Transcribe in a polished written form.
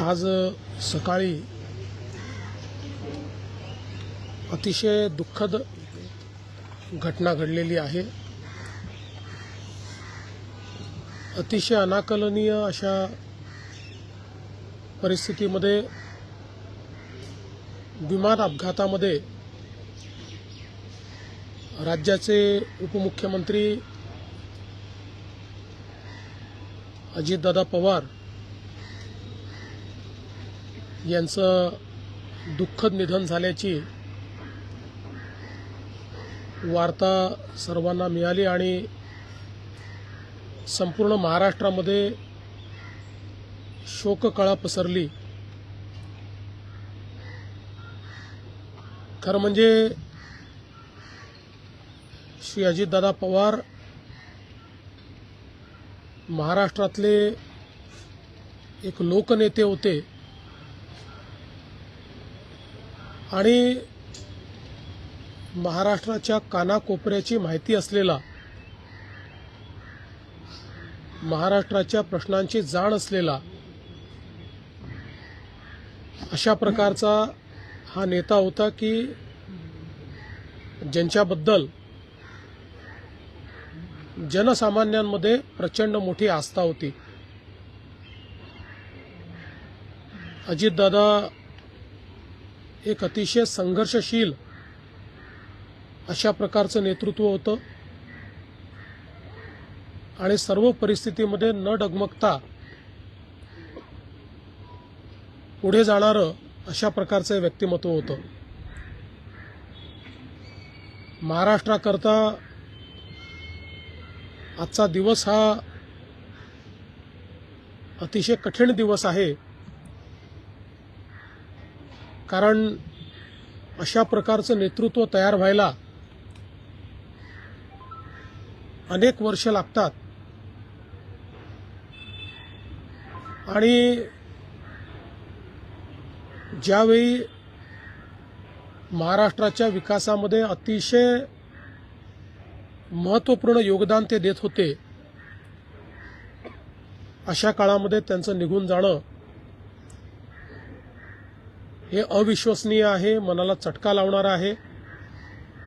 आज सकाळी अतिशय दुःखद घटना घडलेली आहे। अतिशय अनाकलनीय अशा परिस्थितीमध्ये विमान अपघातामध्ये राज्याचे उपमुख्यमंत्री अजितदादा पवार यांचं दुःखद निधन झाल्याची वार्ता सर्वांना मिळाली आणि संपूर्ण महाराष्ट्रामध्ये शोककळा पसरली। खरं म्हणजे श्री अजितदादा पवार महाराष्ट्रातले एक लोकनेते होते आणि महाराष्ट्राच्या कानाकोपऱ्याची माहिती असलेला, महाराष्ट्राच्या प्रश्नांची जाण असलेला अशा प्रकारचा हा नेता होता की ज्यांच्याबद्दल जनसामान्यांमध्ये प्रचंड मोठी आस्था होती। अजितदादा एक अतिशय संघर्षशील अशा प्रकारचं नेतृत्व होतं आणि सर्व परिस्थितीमध्ये न डगमगता पुढे जाणारं अशा प्रकारचं व्यक्तिमत्व होतं। महाराष्ट्राकरता आजचा दिवस हा अतिशय कठीण दिवस आहे, कारण अशा प्रकारचं नेतृत्व तयार व्हायला अनेक वर्ष लागतात आणि ज्यावेळी महाराष्ट्राच्या विकासामध्ये अतिशय महत्त्वपूर्ण योगदान ते देत होते, अशा काळामध्ये त्यांचं निघून जाणं हे अविश्वसनीय आहे, मनाला चटका लावणारं आहे।